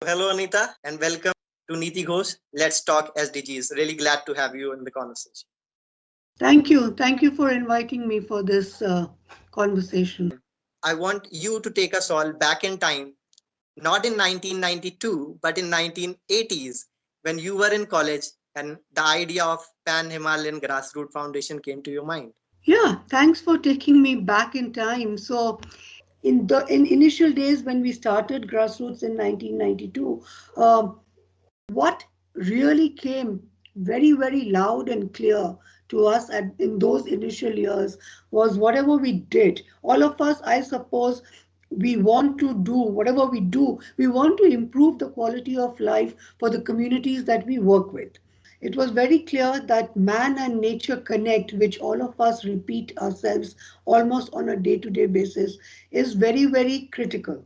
Hello, Anita, and welcome to Niti Ghosh. Let's talk SDGs. Really glad to have you in the conversation. Thank you. Thank you for inviting me for this conversation. I want you to take us all back in time, not in 1992, but in 1980s, when you were in college and the idea of Pan Himalayan Grassroots Foundation came to your mind. Yeah, thanks for taking me back in time. So, in initial days when we started grassroots in 1992, um, what really came very loud and clear to us in those initial years was whatever we did, all of us, I suppose, we want to do whatever we do, we want to improve the quality of life for the communities that we work with. It was very clear that man and nature connect, which all of us repeat ourselves almost on a day-to-day basis, is very critical.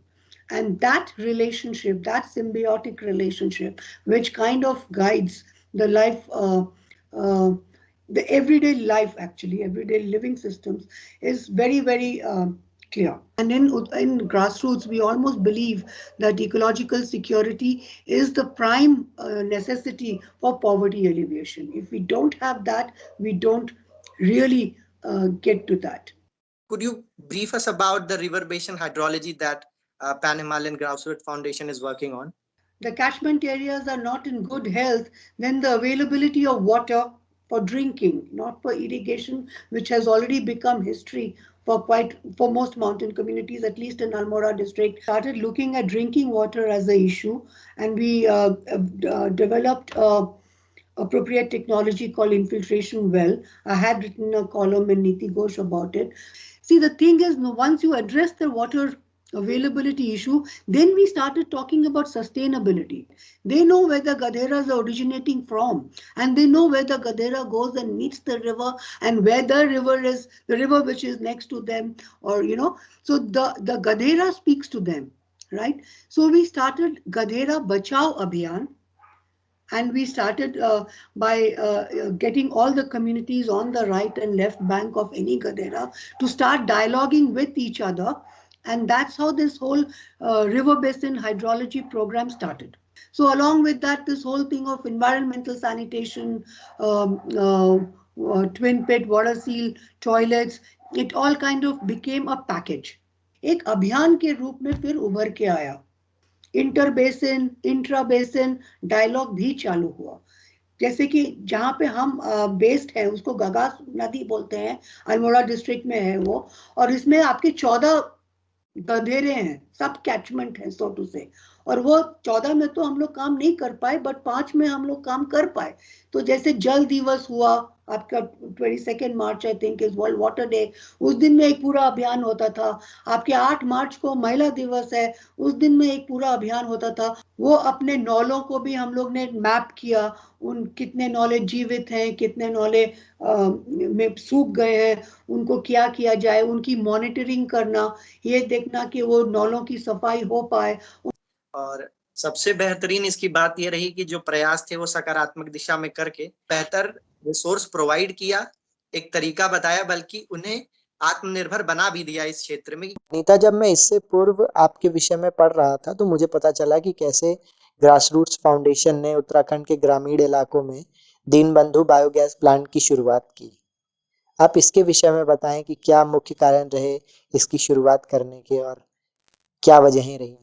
And that relationship, that symbiotic relationship, which kind of guides the life, uh, the everyday life, actually, everyday living systems, is very clear. And in grassroots, we almost believe that ecological security is the prime necessity for poverty alleviation. If we don't have that, we don't really get to that. Could you brief us about the river basin hydrology that Pan Himalayan Grassroots Foundation is working on? The catchment areas are not in good health, then the availability of water for drinking, not for irrigation, which has already become history for most mountain communities, at least in Almora district, started looking at drinking water as an issue, and we developed appropriate technology called infiltration well. I had written a column in Niti Ghosh about it. See, the thing is, once you address the water availability issue, then we started talking about sustainability. They know where the Gadheras are originating from, and they know where the Gadhera goes and meets the river, and where the river is, the river which is next to them, or so the Gadhera speaks to them, right? So we started Gadhera Bachao Abhiyan, and we started by getting all the communities on the right and left bank of any Gadera to start dialoguing with each other. And that's how this whole river basin hydrology program started. So along with that, this whole thing of environmental sanitation, twin pit, water seal, toilets, it all kind of became a package. एक अभियान के रूप में फिर उभर के आया, inter basin, intra basin dialogue भी चालू हुआ। जैसे कि जहाँ पे हम बेस्ड हैं उसको गगा नदी बोलते हैं, अल्मोड़ा डिस्ट्रिक्ट में है वो, और इसमें आपके 14 गधेरे हैं, सब कैचमेंट है सो टू से, और वो 14 में तो हम लोग काम नहीं कर पाए, बट 5 में हम लोग काम कर पाए। तो जैसे जल दिवस हुआ आपका 22 March I think is world water day, उस दिन में एक पूरा अभियान होता था। आपके 8 मार्च को महिला दिवस है, उस दिन में एक पूरा अभियान होता था। वो अपने नौलों को भी हम लोग ने मैप किया, उन कितने नौले जीवित हैं, कितने नौले में सूख गए हैं, उनको क्या किया जाए, उनकी मॉनिटरिंग करना, ये देखना कि वो नौलों की सफाई हो पाए। और सबसे बेहतरीन इसकी बात यह रही कि जो प्रयास थे वो सकारात्मक दिशा में करके बेहतर रिसोर्स प्रोवाइड किया, एक तरीका बताया, बल्कि उन्हें आत्मनिर्भर बना भी दिया इस क्षेत्र में। नीता, जब मैं इससे पूर्व आपके विषय में पढ़ रहा था तो मुझे पता चला कि कैसे ग्रासरूट्स फाउंडेशन ने उत्तराखंड के ग्रामीण इलाकों में दीनबंधु बायोगैस प्लांट की शुरुआत की। आप इसके विषय में बताएं कि क्या मुख्य कारण रहे इसकी शुरुआत करने के और क्या वजहें रही।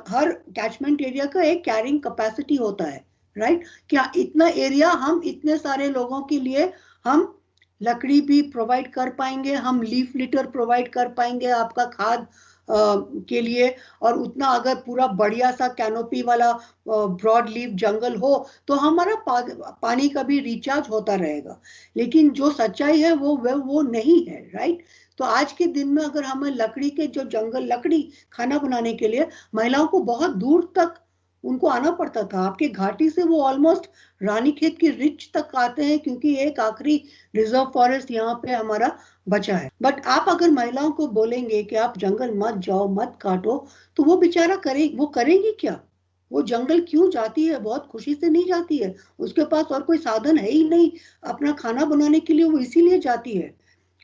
हर कैचमेंट एरिया का एक कैरिंग कैपेसिटी होता है, राइट? क्या इतना एरिया हम इतने सारे लोगों के लिए हम लकड़ी भी प्रोवाइड कर पाएंगे, हम लीफ लिटर प्रोवाइड कर पाएंगे आपका खाद के लिए, और उतना अगर पूरा बढ़िया सा कैनोपी वाला ब्रॉड लीफ जंगल हो तो हमारा पानी का भी रिचार्ज होता रहेगा। लेकिन जो सच्चाई है वो नहीं है, राइट? तो आज के दिन में अगर हमें लकड़ी के जो जंगल, लकड़ी खाना बनाने के लिए महिलाओं को बहुत दूर तक उनको आना पड़ता था। आपके घाटी से वो ऑलमोस्ट रानीखेत की रिच तक आते हैं, क्योंकि एक आखिरी रिजर्व फॉरेस्ट यहाँ पे हमारा बचा है। बट आप अगर महिलाओं को बोलेंगे कि आप जंगल मत जाओ, मत काटो, तो वो बेचारा वो करेगी क्या? वो जंगल क्यों जाती है? बहुत खुशी से नहीं जाती है, उसके पास और कोई साधन है ही नहीं अपना खाना बनाने के लिए, वो इसीलिए जाती है।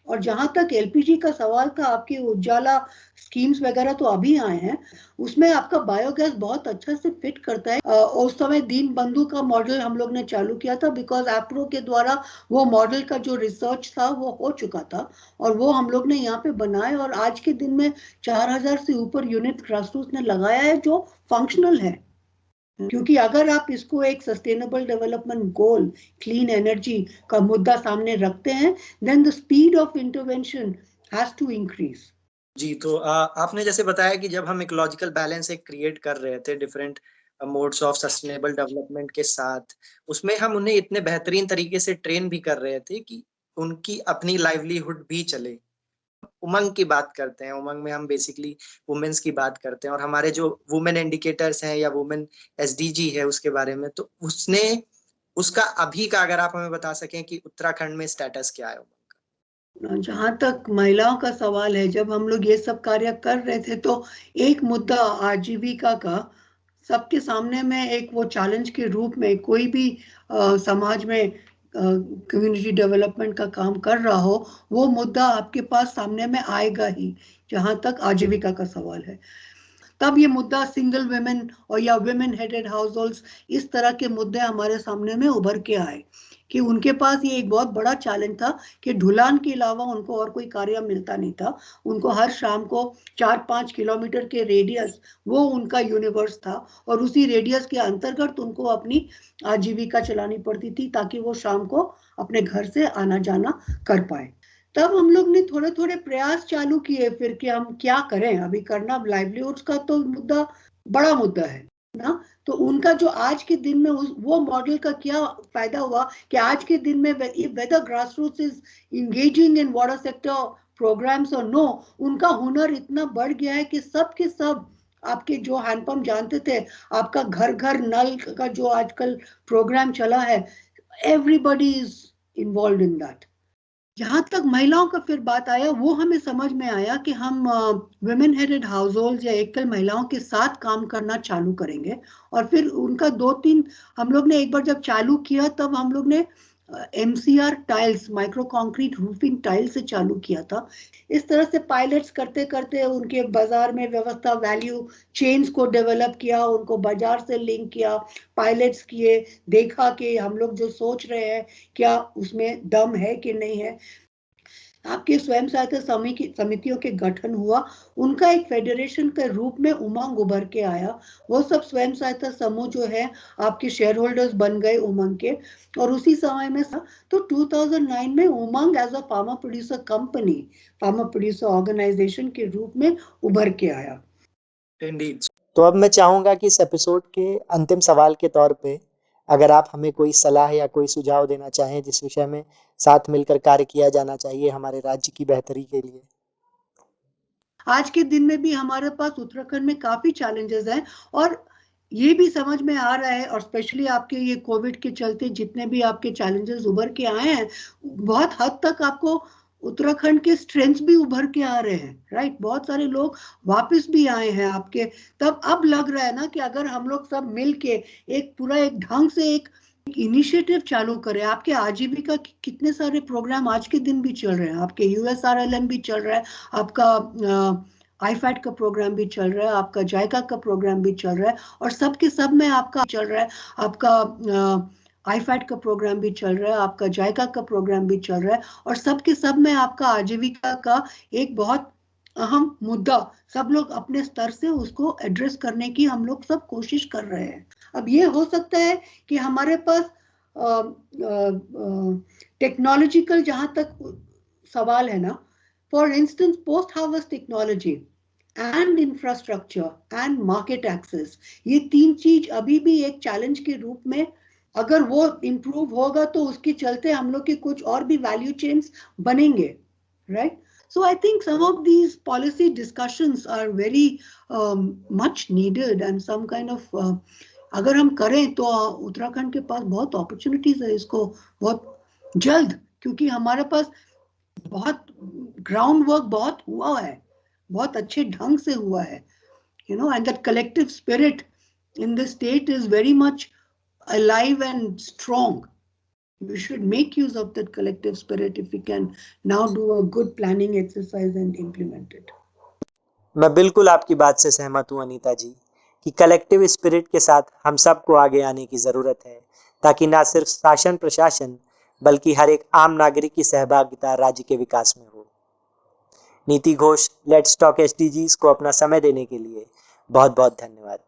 और जहां तक एलपीजी का सवाल था, आपके उजाला स्कीम्स वगैरह तो अभी आए हैं, उसमें आपका बायोगैस बहुत अच्छा से फिट करता है। उस समय दीन बंधु का मॉडल हम लोग ने चालू किया था, बिकॉज एप्रो के द्वारा वो मॉडल का जो रिसर्च था वो हो चुका था, और वो हम लोग ने यहाँ पे बनाए, और आज के दिन में 4000 से ऊपर यूनिट ग्रासरूट्स ने लगाया है जो फंक्शनल है। क्योंकि अगर आप इसको एक sustainable development goal, clean energy का मुद्दा सामने रखते हैं, then the speed of intervention has to increase. जी, तो आपने जैसे बताया कि जब हम इकोलॉजिकल बैलेंस एक क्रिएट कर रहे थे different modes of sustainable development के साथ, उसमें हम उन्हें इतने बेहतरीन तरीके से ट्रेन भी कर रहे थे कि उनकी अपनी लाइवलीहुड भी चले। उमंग की बात करते हैं, उमंग में हम बेसिकली वुमेन्स की बात करते हैं, और हमारे जो वुमेन इंडिकेटर्स हैं या वुमेन एसडीजी है उसके बारे में, तो उसने उसका अभी का अगर आप हमें बता सकें कि उत्तराखंड में स्टेटस क्या है? जहां तक महिलाओं का सवाल है, जब हम लोग ये सब कार्य कर रहे थे तो एक मुद्दा आजीविका का सबके सामने में एक वो चैलेंज के रूप में, कोई भी समाज में कम्युनिटी डेवलपमेंट का काम कर रहा हो, वो मुद्दा आपके पास सामने में आएगा ही, जहां तक आजीविका का सवाल है। तब ये मुद्दा सिंगल वेमेन और या वेमेन हेडेड हाउस होल्ड, इस तरह के मुद्दे हमारे सामने में उभर के आए कि उनके पास ये एक बहुत बड़ा चैलेंज था कि ढुलान के अलावा उनको और कोई कार्य मिलता नहीं था। उनको हर शाम को 4-5 किलोमीटर के रेडियस, वो उनका यूनिवर्स था, और उसी रेडियस के अंतर्गत उनको अपनी आजीविका चलानी पड़ती थी ताकि वो शाम को अपने घर से आना जाना कर पाए। तब हम लोग ने थोड़े थोड़े प्रयास चालू किए फिर कि हम क्या करें, अभी करना लाइवलीहुड्स का तो मुद्दा बड़ा मुद्दा है ना। तो उनका जो आज के दिन में वो मॉडल का क्या फायदा हुआ कि आज के दिन में whether grassroots is engaging in water sector programmes और नो, उनका हुनर इतना बढ़ गया है कि सब के सब आपके जो हैंडपंप जानते थे, आपका घर घर नल का जो आजकल प्रोग्राम चला है, everybody is involve in that. जहां तक महिलाओं का फिर बात आया, वो हमें समझ में आया कि हम वुमेन हेडेड हाउस होल्ड या एकल महिलाओं के साथ काम करना चालू करेंगे। और फिर उनका 2-3 हम लोग ने एक बार जब चालू किया, तब हम लोग ने MCR tiles, micro concrete roofing tile से चालू किया था। इस तरह से पायलट्स करते करते उनके बाजार में व्यवस्था, वैल्यू चेन्स को डेवलप किया, उनको बाजार से लिंक किया, पायलट्स किए, देखा कि हम लोग जो सोच रहे हैं क्या उसमें दम है कि नहीं है। आपके स्वयं सहायता समितियों के गठन हुआ, उनका एक फेडरेशन के रूप में उमंग उभर के आया। वो सब स्वयं सहायता समूह जो है आपके शेयर होल्डर्स बन गए उमंग के, और उसी समय में तो 2009 में Umang as a farmer producer company, farmer producer organisation के रूप में उभर के आया। Indeed. तो अब मैं चाहूंगा कि इस एपिसोड के अंतिम सवाल के तौर पे अगर आप हमें कोई सलाह या कोई सुझाव देना चाहें जिस विषय में साथ मिलकर कार्य किया जाना चाहिए हमारे राज्य की बेहतरी के लिए। आज के दिन में भी हमारे पास उत्तराखंड में काफी चैलेंजेस हैं, और ये भी समझ में आ रहा है, और स्पेशली आपके ये कोविड के चलते जितने भी आपके चैलेंजेस उभर के आए हैं, बहुत हद तक आपको उत्तराखंड के स्ट्रेंथ्स भी उभर के आ रहे हैं, राइट। बहुत सारे लोग वापस भी आए हैं आपके। तब अब लग रहा है ना कि अगर हम लोग सब मिल के एक पूरा एक ढंग से एक इनिशिएटिव चालू करें। आपके आजीविका के कितने सारे प्रोग्राम आज के दिन भी चल रहे हैं, आपके USRLM भी चल रहा है, आपका IFAT का प्रोग्राम भी चल रहा है, आपका जायका का प्रोग्राम भी चल रहा है, और सबके सब में आपका चल रहा है, आपका IFAT का प्रोग्राम भी चल रहा है, आपका जायका का प्रोग्राम भी चल रहा है, और सबके सब में आपका आजीविका का एक बहुत अहम मुद्दा सब लोग अपने स्तर से उसको एड्रेस करने की हम लोग सब कोशिश कर रहे हैं। अब ये हो सकता है कि हमारे पास टेक्नोलॉजिकल जहां तक सवाल है ना, for instance post harvest technology and infrastructure and market access, ये 3 चीज अभी भी एक चैलेंज के रूप में, अगर वो इंप्रूव होगा तो उसके चलते हम लोग के कुछ और भी वैल्यू चेन्स बनेंगे, right. So I think some of these policy discussions are very much needed, and some kind of अगर हम करें तो उत्तराखंड के पास बहुत अपॉर्चुनिटीज है इसको बहुत जल्द, क्योंकि हमारे पास बहुत ग्राउंड वर्क बहुत हुआ है, बहुत अच्छे ढंग से हुआ है, and that collective spirit in the state is very much alive and strong. We should make use of that collective spirit if we can now do a good planning exercise and implement it. मैं बिल्कुल आपकी बात से सहमत हूं अनीता जी कि collective spirit के साथ हम सबको आगे आने की जरूरत है, ताकि ना सिर्फ शासन प्रशासन बल्कि हर एक आम नागरिक की सहभागिता राज्य के विकास में हो। नीति घोष, लेट्स टॉक एसडीजीज को अपना समय देने के लिए बहुत बहुत धन्यवाद।